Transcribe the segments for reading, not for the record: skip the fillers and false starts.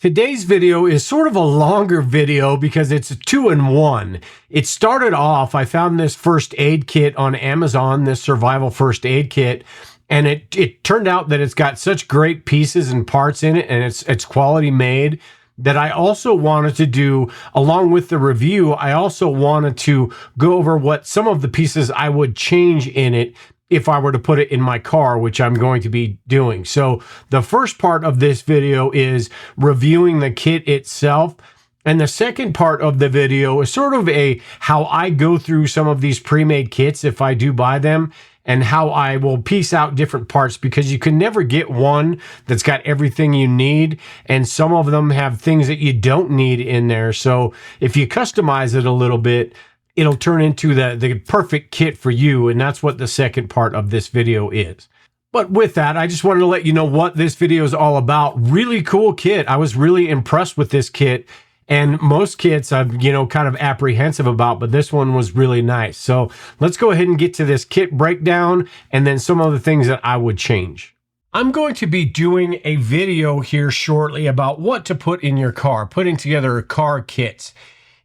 Today's video is sort of a longer video because it's a two-in-one. It started off, I found this first aid kit on Amazon, this survival first aid kit, and it turned out that it's got such great pieces and parts in it, and it's quality made, that I also wanted to do, along with the review, I also wanted to go over what some of the pieces I would change in it if I were to put it in my car, which I'm going to be doing. So the first part of this video is reviewing the kit itself. And the second part of the video is sort of how I go through some of these pre-made kits if I do buy them, and how I will piece out different parts, because you can never get one that's got everything you need. And some of them have things that you don't need in there. So if you customize it a little bit, it'll turn into the perfect kit for you. And that's what the second part of this video is. But with that, I just wanted to let you know what this video is all about. Really cool kit. I was really impressed with this kit. And most kits I'm, kind of apprehensive about, but this one was really nice. So let's go ahead and get to this kit breakdown and then some of the things that I would change. I'm going to be doing a video here shortly about what to put in your car, putting together car kits.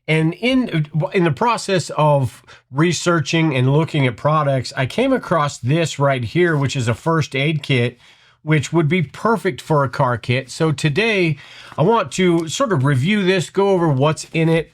And in the process of researching and looking at products, I came across this right here, which is a first aid kit, which would be perfect for a car kit. So today, I want to sort of review this, go over what's in it,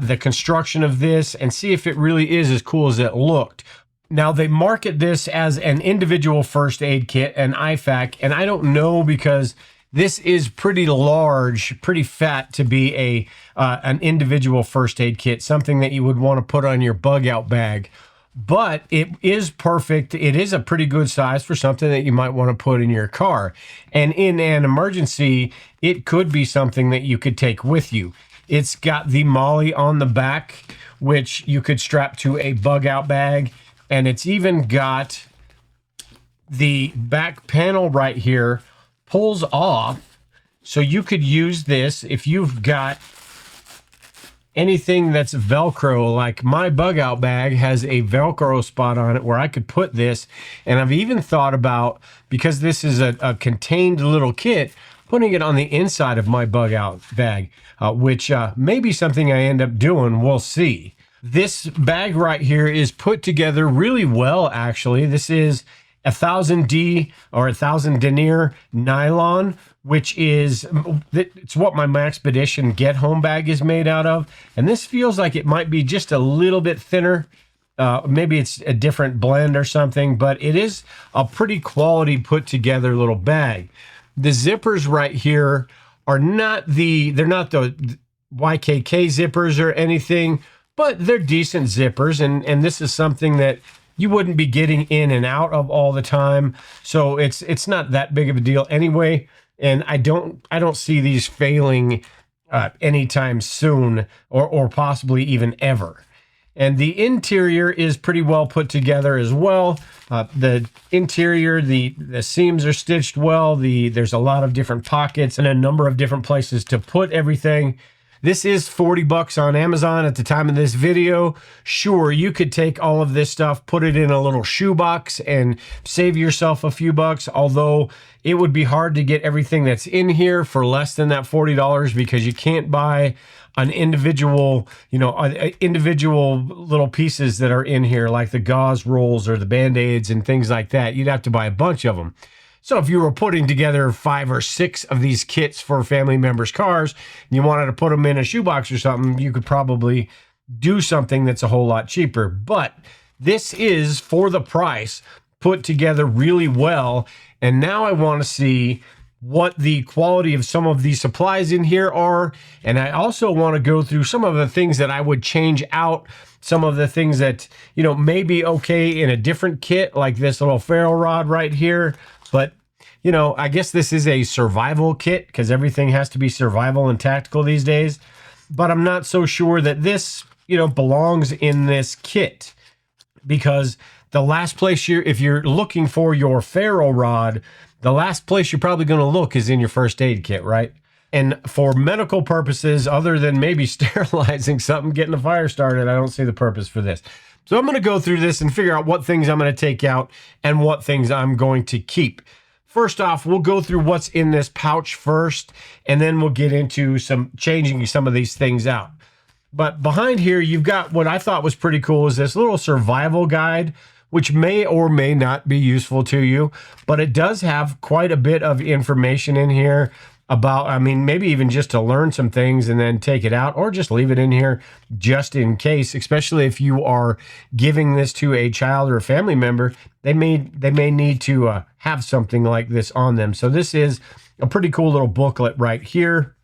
the construction of this, and see if it really is as cool as it looked. Now, they market this as an individual first aid kit, an IFAK, and I don't know, because this is pretty large, pretty fat to be an individual first aid kit, something that you would want to put on your bug out bag. But it is perfect. It is a pretty good size for something that you might want to put in your car. And in an emergency, it could be something that you could take with you. It's got the Molly on the back, which you could strap to a bug out bag. And it's even got the back panel right here pulls off, so you could use this if you've got anything that's Velcro. Like my bug out bag has a Velcro spot on it where I could put this. And I've even thought about, because this is a contained little kit, putting it on the inside of my bug out bag, which may be something I end up doing. We'll see. This bag right here is put together really well, actually. This is 1000D or 1000 denier nylon, which is, it's what my Maxpedition Get Home bag is made out of. And this feels like it might be just a little bit thinner. Maybe it's a different blend or something, but it is a pretty quality put together little bag. The zippers right here are they're not the YKK zippers or anything, but they're decent zippers. And this is something that you wouldn't be getting in and out of all the time. So it's not that big of a deal anyway. And I don't see these failing anytime soon, or possibly even ever. And the interior is pretty well put together as well. The interior, the seams are stitched well. There's a lot of different pockets and a number of different places to put everything. This is 40 bucks on Amazon at the time of this video. Sure, you could take all of this stuff, put it in a little shoebox and save yourself a few bucks, although it would be hard to get everything that's in here for less than that $40, because you can't buy an individual, individual little pieces that are in here, like the gauze rolls or the Band-Aids and things like that. You'd have to buy a bunch of them. So if you were putting together 5 or 6 of these kits for family members' cars, and you wanted to put them in a shoebox or something, you could probably do something that's a whole lot cheaper. But this is, for the price, put together really well. And now I want to see what the quality of some of these supplies in here are. And I also want to go through some of the things that I would change out, some of the things that, may be okay in a different kit, like this little ferro rod right here. But, I guess this is a survival kit, because everything has to be survival and tactical these days. But I'm not so sure that this, belongs in this kit, because the last place if you're looking for your ferro rod, the last place you're probably going to look is in your first aid kit, right? And for medical purposes, other than maybe sterilizing something, getting a fire started, I don't see the purpose for this. So I'm going to go through this and figure out what things I'm going to take out and what things I'm going to keep. first off, we'll go through what's in this pouch first, and then we'll get into some changing some of these things out. But behind here, you've got what I thought was pretty cool is this little survival guide, which may or may not be useful to you, but it does have quite a bit of information in here about, I mean, maybe even just to learn some things and then take it out, or just leave it in here just in case, especially if you are giving this to a child or a family member. They may need to have something like this on them. So this is a pretty cool little booklet right here.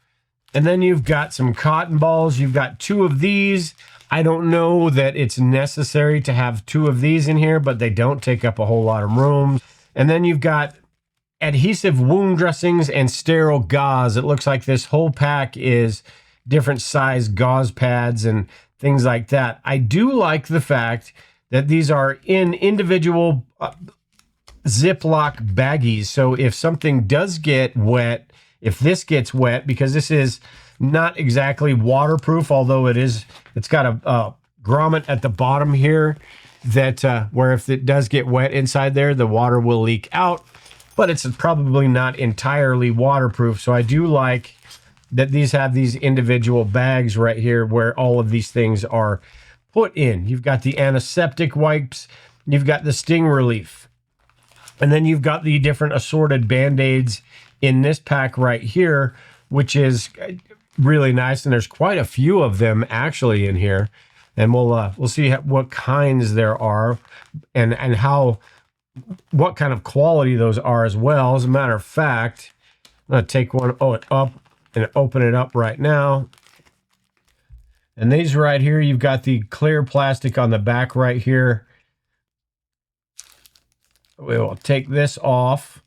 And then you've got some cotton balls. You've got 2 of these. I don't know that it's necessary to have 2 of these in here, but they don't take up a whole lot of room. And then you've got adhesive wound dressings and sterile gauze. It looks like this whole pack is different size gauze pads and things like that. I do like the fact that these are in individual Ziploc baggies. So if something does get wet, if this gets wet, because this is not exactly waterproof, although it's got a grommet at the bottom here that where if it does get wet inside there, the water will leak out. But it's probably not entirely waterproof. So I do like that these have these individual bags right here where all of these things are put in. You've got the antiseptic wipes, you've got the sting relief, and then you've got the different assorted Band-Aids in this pack right here, which is really nice. And there's quite a few of them actually in here. And we'll see what kinds there are and what kind of quality those are as well. As a matter of fact, I'm going to take one up and open it up right now. And these right here, you've got the clear plastic on the back right here. We will take this off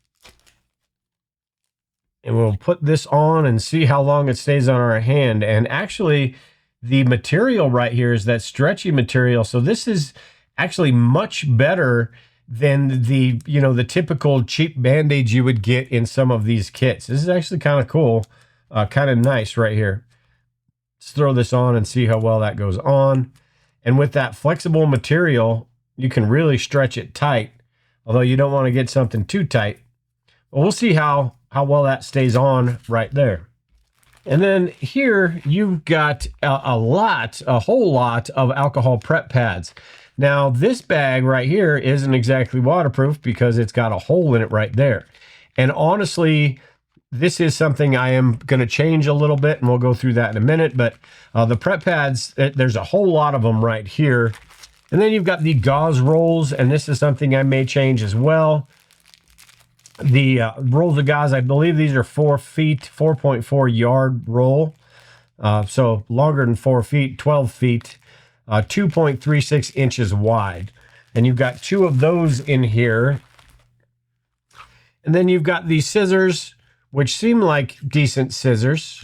and we'll put this on and see how long it stays on our hand. And actually, the material right here is that stretchy material. So this is actually much better than the typical cheap Band-Aids you would get in some of these kits. This is actually kind of cool, kind of nice right here. Let's throw this on and see how well that goes on. And with that flexible material, you can really stretch it tight, although you don't want to get something too tight. But we'll see how well that stays on right there. And then here you've got a whole lot of alcohol prep pads. Now this bag right here isn't exactly waterproof because it's got a hole in it right there. And honestly, this is something I am going to change a little bit, and we'll go through that in a minute. But the prep pads, there's a whole lot of them right here. And then you've got the gauze rolls, and this is something I may change as well. The rolls of gauze, I believe these are 4 feet, 4.4 yard roll. So longer than 4 feet, 12 feet, 2.36 inches wide. And you've got 2 of those in here. And then you've got these scissors, which seem like decent scissors.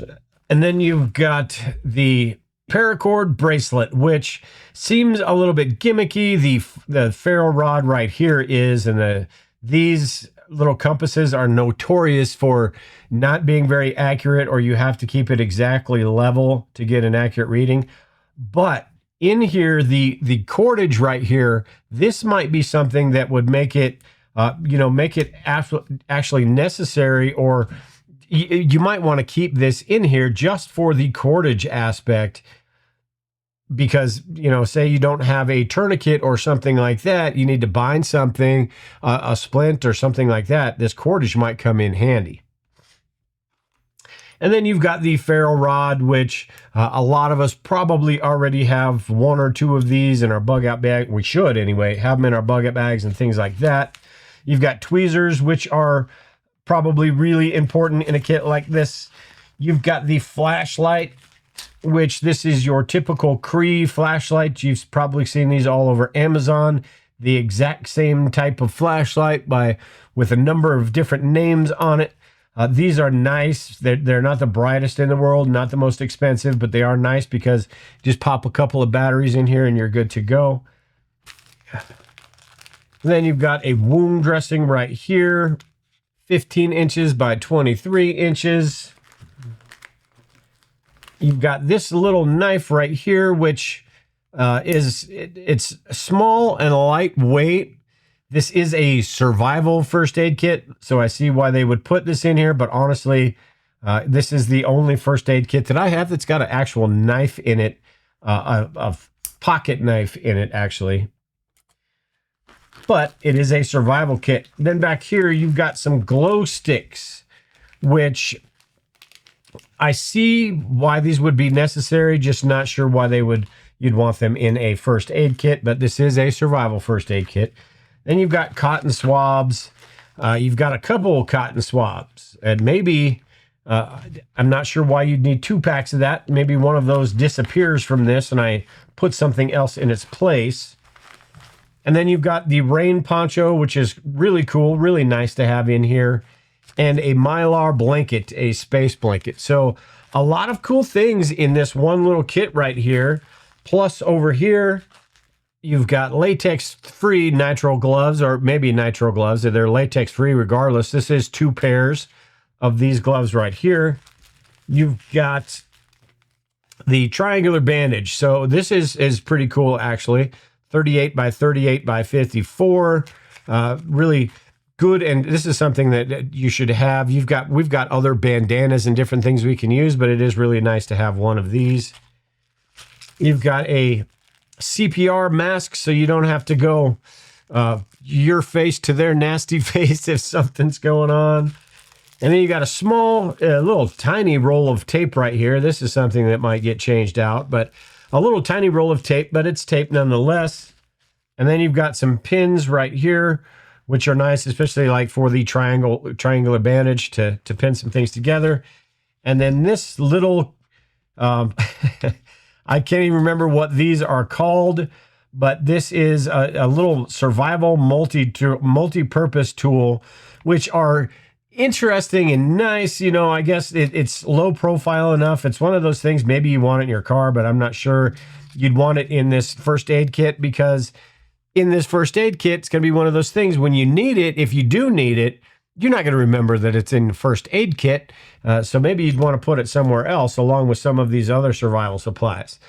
And then you've got the paracord bracelet, which seems a little bit gimmicky. The ferro rod right here is, and these little compasses are notorious for not being very accurate, or you have to keep it exactly level to get an accurate reading. But in here, the cordage right here, this might be something that would make it actually necessary, or you might want to keep this in here just for the cordage aspect. Because, say you don't have a tourniquet or something like that, you need to bind something, a splint or something like that, this cordage might come in handy. And then you've got the ferro rod, which a lot of us probably already have 1 or 2 of these in our bug out bag. We should anyway, have them in our bug out bags and things like that. You've got tweezers, which are probably really important in a kit like this. You've got the flashlight, which this is your typical Cree flashlight. You've probably seen these all over Amazon. The exact same type of flashlight with a number of different names on it. These are nice. They're not the brightest in the world, not the most expensive, but they are nice because just pop a couple of batteries in here and you're good to go. Then you've got a wound dressing right here, 15 inches by 23 inches. You've got this little knife right here, which it's small and lightweight. This is a survival first aid kit, so I see why they would put this in here, but honestly, this is the only first aid kit that I have that's got an actual knife in it, a pocket knife in it, actually. But it is a survival kit. Then back here, you've got some glow sticks, which I see why these would be necessary, just not sure why you'd want them in a first aid kit, but this is a survival first aid kit. Then you've got cotton swabs. You've got a couple of cotton swabs, and maybe, I'm not sure why you'd need 2 packs of that. Maybe one of those disappears from this and I put something else in its place. And then you've got the rain poncho, which is really cool, really nice to have in here, and a Mylar blanket, a space blanket. So a lot of cool things in this one little kit right here. Plus over here, you've got latex-free nitrile gloves, or maybe nitrile gloves. They're latex-free regardless. This is 2 pairs of these gloves right here. You've got the triangular bandage. So this is pretty cool, actually. 38 by 38 by 54. Really good, and this is something that you should have. We've got other bandanas and different things we can use, but it is really nice to have one of these. You've got a CPR mask, so you don't have to go your face to their nasty face if something's going on. And then you got a small, little tiny roll of tape right here. This is something that might get changed out, but a little tiny roll of tape, but it's tape nonetheless. And then you've got some pins right here, which are nice, especially like for the triangular bandage to pin some things together. And then this little, I can't even remember what these are called, but this is a little survival multi-purpose tool, which are interesting and nice. You know, I guess it's low profile enough. It's one of those things, maybe you want it in your car, but I'm not sure you'd want it in this first aid kit, because in this first aid kit, it's going to be one of those things when you need it, if you do need it, you're not going to remember that it's in the first aid kit. So maybe you'd want to put it somewhere else along with some of these other survival supplies.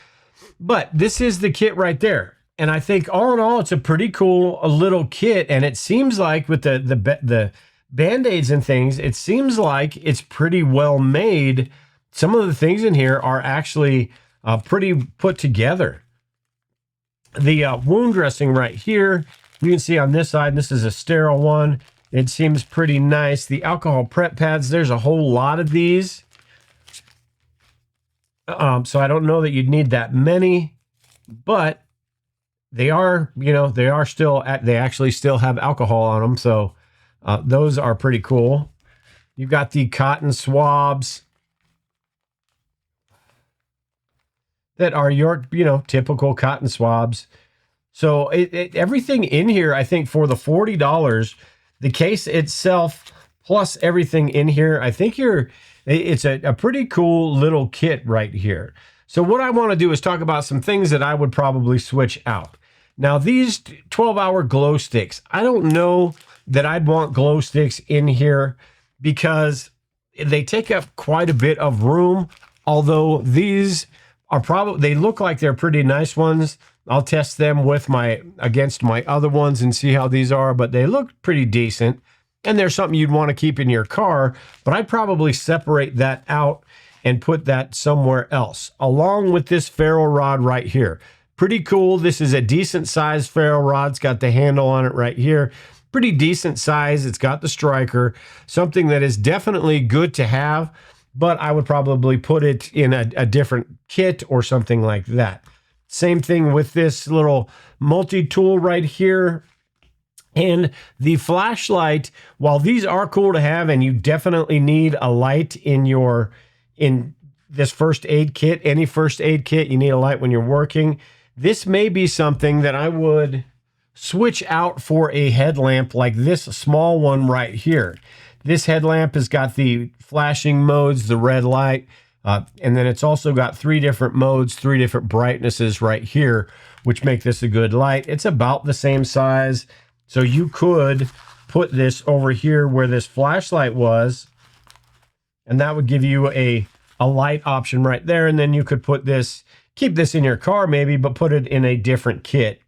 But this is the kit right there. And I think all in all, it's a pretty cool little kit. And it seems like with the Band-Aids and things, it seems like it's pretty well made. Some of the things in here are actually pretty put together. The wound dressing right here, you can see on this side, this is a sterile one. It seems pretty nice. The alcohol prep pads, there's a whole lot of these. So I don't know that you'd need that many, but they are, they actually still have alcohol on them. So those are pretty cool. You've got the cotton swabs that are your, typical cotton swabs. So everything in here, I think for the $40, the case itself plus everything in here, I think it's a pretty cool little kit right here. So what I want to do is talk about some things that I would probably switch out. Now these 12-hour glow sticks, I don't know that I'd want glow sticks in here because they take up quite a bit of room, although these are they look like they're pretty nice ones. I'll test them against my other ones and see how these are, but they look pretty decent. And they're something you'd want to keep in your car, but I'd probably separate that out and put that somewhere else, along with this ferro rod right here. Pretty cool. This is a decent sized ferro rod. It's got the handle on it right here. Pretty decent size. It's got the striker, something that is definitely good to have, but I would probably put it in a different kit or something like that. Same thing with this little multi-tool right here. And the flashlight, while these are cool to have, and you definitely need a light in this first aid kit, any first aid kit, you need a light when you're working. This may be something that I would switch out for a headlamp like this small one right here. This headlamp has got the flashing modes, the red light, and then it's also got 3 different modes, 3 different brightnesses right here, which make this a good light. It's about the same size. So you could put this over here where this flashlight was, and that would give you a light option right there. And then you could keep this in your car maybe, but put it in a different kit.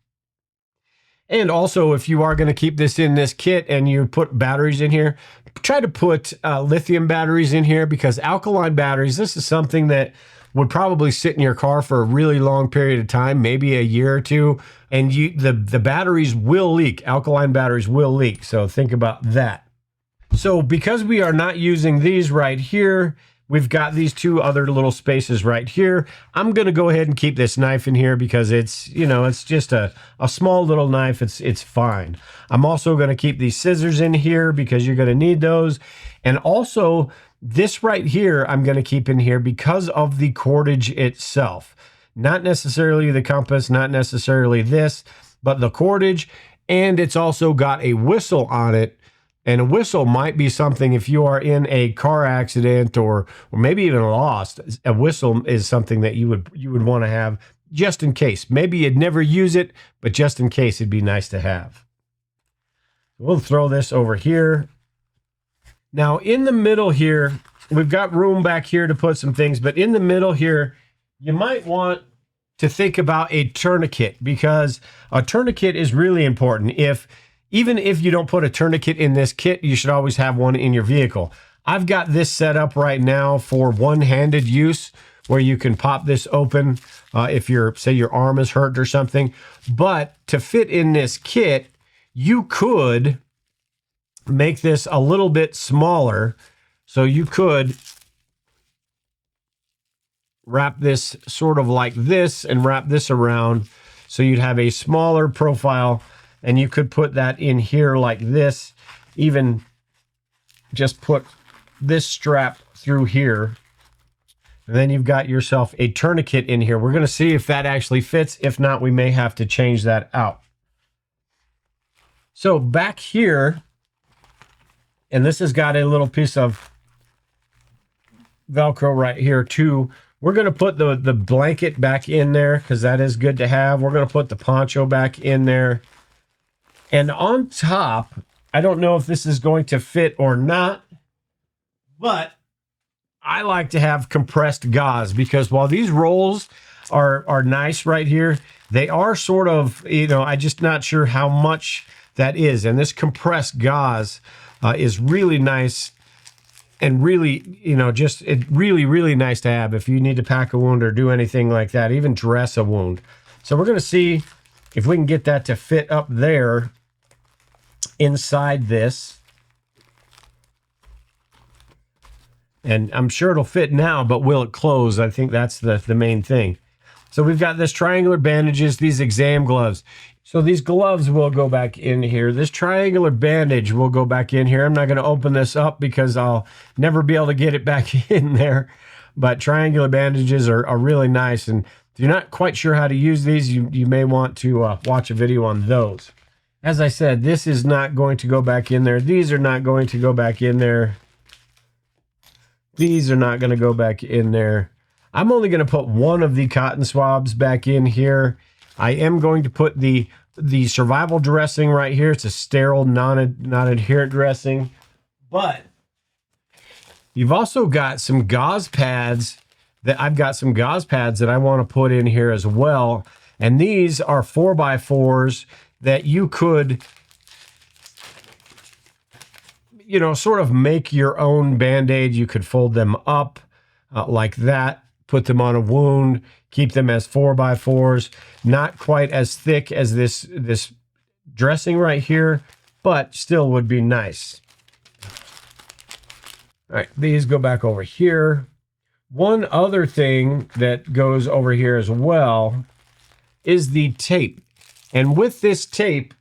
And also, if you are going to keep this in this kit and you put batteries in here, try to put lithium batteries in here, because alkaline batteries, this is something that would probably sit in your car for a really long period of time, maybe a year or two, and the batteries will leak. Alkaline batteries will leak, so think about that. So because we are not using these right here, we've got these two other little spaces right here. I'm going to go ahead and keep this knife in here because it's, you know, it's just a small little knife. It's fine. I'm also going to keep these scissors in here because you're going to need those. And also this right here, I'm going to keep in here because of the cordage itself. Not necessarily the compass, not necessarily this, but the cordage. And it's also got a whistle on it. And a whistle might be something if you are in a car accident or maybe even lost. A whistle is something that you would want to have just in case. Maybe you'd never use it, but just in case, it'd be nice to have. We'll throw this over here. Now in the middle here, we've got room back here to put some things, but in the middle here, you might want to think about a tourniquet, because a tourniquet is really important. Even if you don't put a tourniquet in this kit, you should always have one in your vehicle. I've got this set up right now for one-handed use, where you can pop this open if say your arm is hurt or something. But to fit in this kit, you could make this a little bit smaller. So you could wrap this sort of like this and wrap this around, so you'd have a smaller profile. And you could put that in here like this, even just put this strap through here. And then you've got yourself a tourniquet in here. We're going to see if that actually fits. If not, we may have to change that out. So back here, and this has got a little piece of Velcro right here too. We're going to put the blanket back in there because that is good to have. We're going to put the poncho back in there. And on top, I don't know if this is going to fit or not, but I like to have compressed gauze, because while these rolls are nice right here, they are sort of, you know, I'm just not sure how much that is. And this compressed gauze is really nice and really, you know, just really nice to have if you need to pack a wound or do anything like that, even dress a wound. So we're going to see if we can get that to fit up there inside this. And I'm sure it'll fit now, but will it close? I think that's the main thing. So we've got this triangular bandages, these exam gloves. So these gloves will go back in here. This triangular bandage will go back in here. I'm not going to open this up because I'll never be able to get it back in there. But triangular bandages are really nice. And if you're not quite sure how to use these, you may want to watch a video on those. As I said, this is not going to go back in there. These are not going to go back in there. These are not going to go back in there. I'm only going to put one of the cotton swabs back in here. I am going to put the survival dressing right here. It's a sterile, non-adherent dressing. But you've also got some gauze pads I've got some gauze pads that I want to put in here as well. And these are 4x4s that you could, you know, sort of make your own Band-Aid. You could fold them up like that, put them on a wound, keep them as 4x4s, not quite as thick as this dressing right here, but still would be nice. All right, these go back over here. One other thing that goes over here as well is the tape. And with this tape,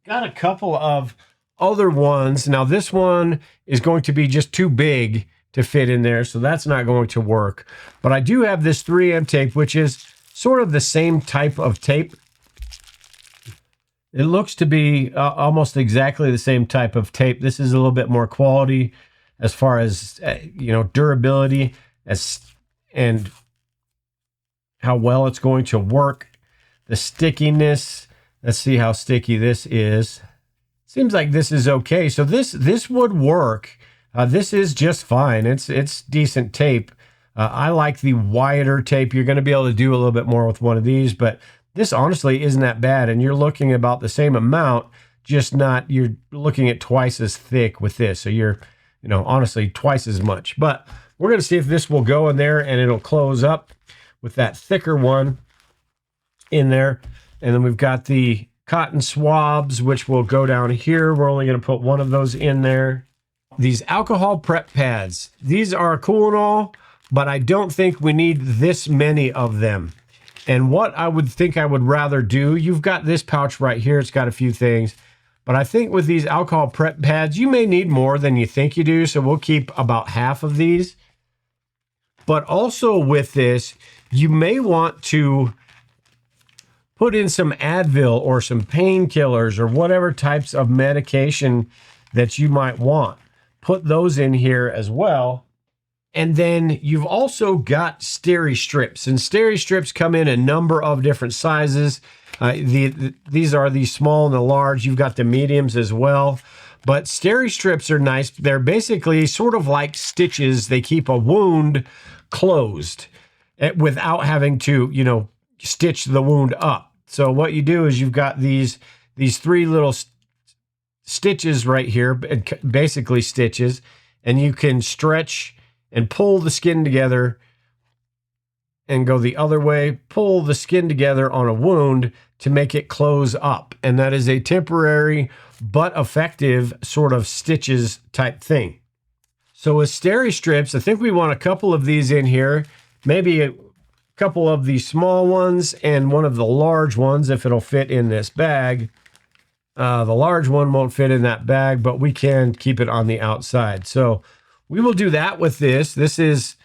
got a couple of other ones. Now this one is going to be just too big to fit in there, so that's not going to work. But I do have this 3M tape, which is sort of the same type of tape. It looks to be almost exactly the same type of tape. This is a little bit more quality as far as you know, durability and how well it's going to work. The stickiness, let's see how sticky this is. Seems like this is okay. So this would work. This is just fine. It's decent tape. I like the wider tape. You're going to be able to do a little bit more with one of these, but this honestly isn't that bad, and you're looking about the same amount, just not, you're looking at twice as thick with this. So you're, honestly twice as much. But we're going to see if this will go in there and it'll close up with that thicker one in there. And then we've got the cotton swabs, which will go down here. We're only going to put one of those in there. These alcohol prep pads, these are cool and all, but I don't think we need this many of them. And what I would think I would rather do, you've got this pouch right here. It's got a few things, but I think with these alcohol prep pads, you may need more than you think you do. So we'll keep about half of these. But also with this, you may want to put in some Advil or some painkillers or whatever types of medication that you might want. Put those in here as well. And then you've also got steri strips, and steri strips come in a number of different sizes. These are the small and the large. You've got the mediums as well. But steri strips are nice. They're basically sort of like stitches. They keep a wound closed without having to, stitch the wound up. So what you do is you've got these three little stitches right here, basically stitches, and you can stretch and pull the skin together and go the other way, pull the skin together on a wound to make it close up. And that is a temporary but effective sort of stitches type thing. So with steri strips, I think we want a couple of these in here, maybe a couple of the small ones and one of the large ones if it'll fit in this bag. The large one won't fit in that bag, but we can keep it on the outside. So we will do that with this. This is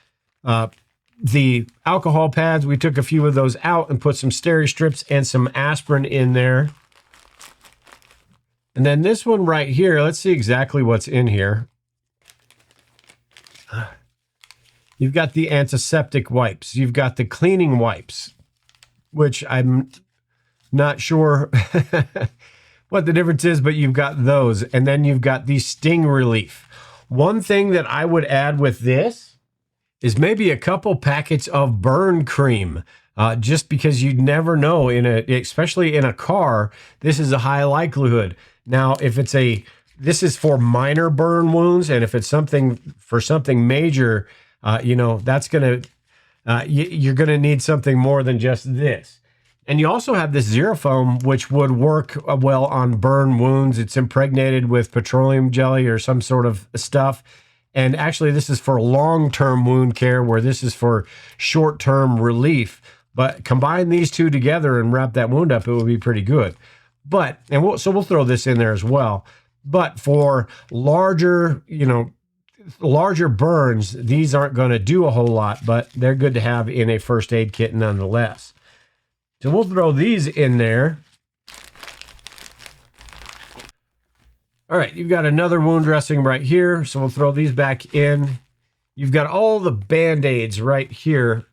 the alcohol pads. We took a few of those out and put some steri strips and some aspirin in there. And then this one right here, let's see exactly what's in here. You've got the antiseptic wipes. You've got the cleaning wipes, which I'm not sure what the difference is, but you've got those. And then you've got the sting relief. One thing that I would add with this is maybe a couple packets of burn cream, just because you never know, especially in a car, this is a high likelihood. Now, if this is for minor burn wounds, and if it's something major, that's you're gonna need something more than just this. And you also have this Xerofoam, which would work well on burn wounds. It's impregnated with petroleum jelly or some sort of stuff. And actually, this is for long-term wound care, where this is for short-term relief. But combine these two together and wrap that wound up, it would be pretty good. So we'll throw this in there as well. But for larger burns, these aren't going to do a whole lot, but they're good to have in a first aid kit nonetheless. So we'll throw these in there. All right, you've got another wound dressing right here, so we'll throw these back in. You've got all the Band-Aids right here,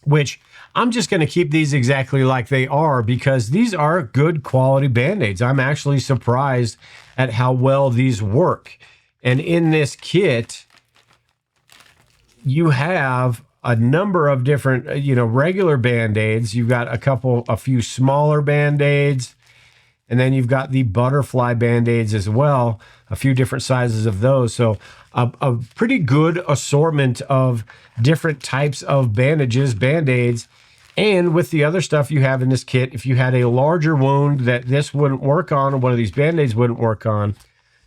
which I'm just going to keep these exactly like they are because these are good quality Band-Aids. I'm actually surprised at how well these work. And in this kit, you have a number of different, regular Band-Aids. You've got a few smaller Band-Aids, and then you've got the butterfly Band-Aids as well, a few different sizes of those. So a pretty good assortment of different types of bandages, Band-Aids. And with the other stuff you have in this kit, if you had a larger wound that this wouldn't work on, or one of these Band-Aids wouldn't work on,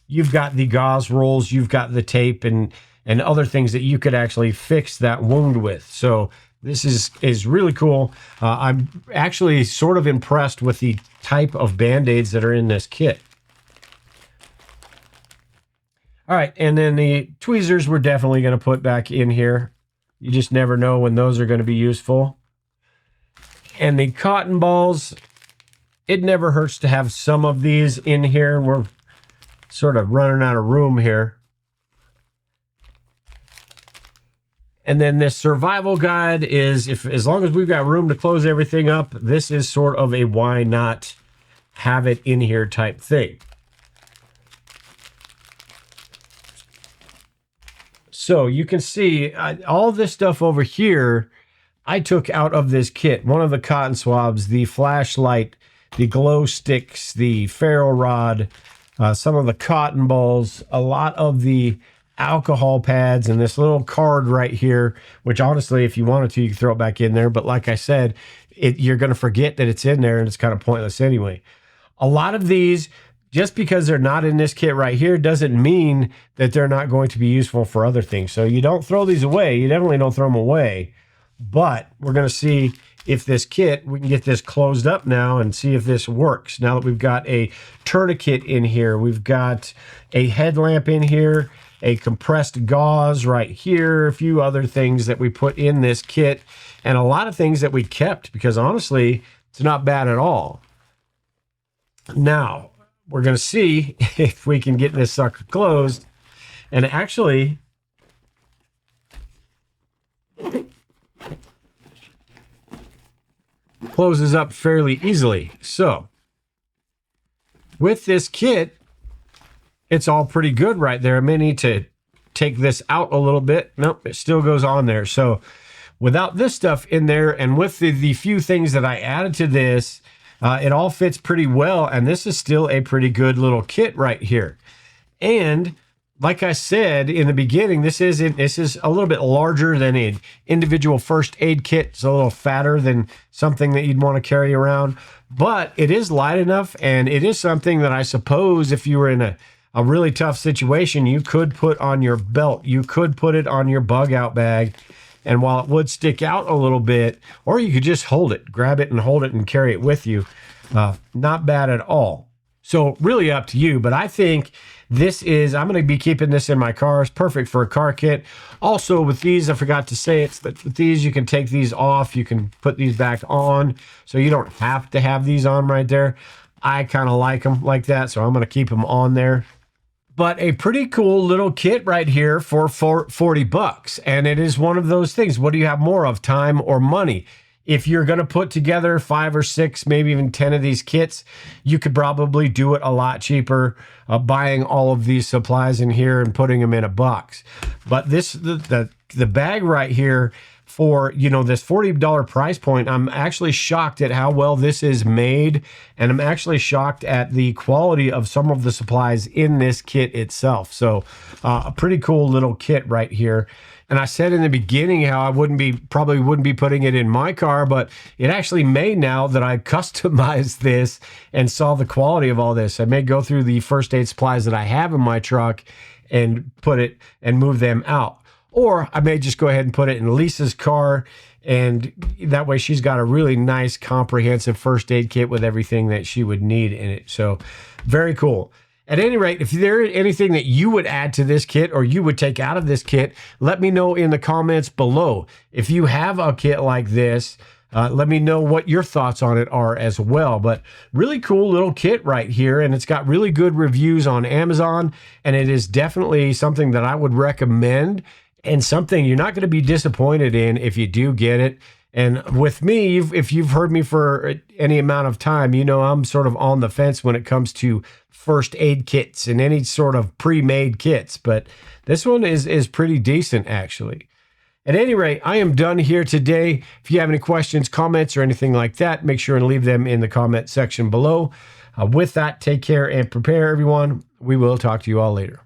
you've got the gauze rolls, you've got the tape and other things that you could actually fix that wound with. So this is really cool. I'm actually sort of impressed with the type of Band-Aids that are in this kit. All right, and then the tweezers we're definitely going to put back in here. You just never know when those are going to be useful. And the cotton balls, it never hurts to have some of these in here. We're sort of running out of room here. And then this survival guide is, as long as we've got room to close everything up, this is sort of a why not have it in here type thing. So you can see all this stuff over here, I took out of this kit one of the cotton swabs, the flashlight, the glow sticks, the ferro rod, some of the cotton balls, a lot of the alcohol pads, and this little card right here, which honestly, if you wanted to, you could throw it back in there. But like I said, you're going to forget that it's in there and it's kind of pointless anyway. A lot of these, just because they're not in this kit right here, doesn't mean that they're not going to be useful for other things. So you don't throw these away. You definitely don't throw them away. But we're going to see if this kit, we can get this closed up now and see if this works. Now that we've got a tourniquet in here, we've got a headlamp in here, a compressed gauze right here, a few other things that we put in this kit, and a lot of things that we kept because honestly, it's not bad at all. Now, we're going to see if we can get this sucker closed. And actually, closes up fairly easily. So, with this kit, it's all pretty good right there. I may need to take this out a little bit. Nope, it still goes on there. So, without this stuff in there and with the few things that I added to this, it all fits pretty well, and this is still a pretty good little kit right here. And like I said in the beginning, this is a little bit larger than an individual first aid kit. It's a little fatter than something that you'd want to carry around, but it is light enough, and it is something that I suppose if you were in a really tough situation, you could put on your belt. You could put it on your bug out bag. And while it would stick out a little bit, or you could just hold it, grab it and hold it and carry it with you. Not bad at all. So really up to you, but I think this is, I'm going to be keeping this in my car. It's perfect for a car kit. Also with these, I forgot to say it's that with these, you can take these off. You can put these back on. So you don't have to have these on right there. I kind of like them like that. So I'm going to keep them on there. But a pretty cool little kit right here for 40 bucks. And it is one of those things. What do you have more of, time or money? If you're going to put together 5 or 6, maybe even 10 of these kits, you could probably do it a lot cheaper buying all of these supplies in here and putting them in a box. But this, the bag right here for, you know, this $40 price point, I'm actually shocked at how well this is made. And I'm actually shocked at the quality of some of the supplies in this kit itself. So a pretty cool little kit right here. And I said in the beginning how I probably wouldn't be putting it in my car, but it actually may now that I customized this and saw the quality of all this. I may go through the first aid supplies that I have in my truck and put it and move them out. Or I may just go ahead and put it in Lisa's car, and that way she's got a really nice comprehensive first aid kit with everything that she would need in it. So very cool. At any rate, if there's anything that you would add to this kit or you would take out of this kit, let me know in the comments below. If you have a kit like this, let me know what your thoughts on it are as well. But really cool little kit right here, and it's got really good reviews on Amazon, and it is definitely something that I would recommend and something you're not going to be disappointed in if you do get it. And with me, if you've heard me for any amount of time, you know I'm sort of on the fence when it comes to first aid kits and any sort of pre-made kits. But this one is pretty decent, actually. At any rate, I am done here today. If you have any questions, comments, or anything like that, make sure and leave them in the comment section below. With that, take care and prepare, everyone. We will talk to you all later.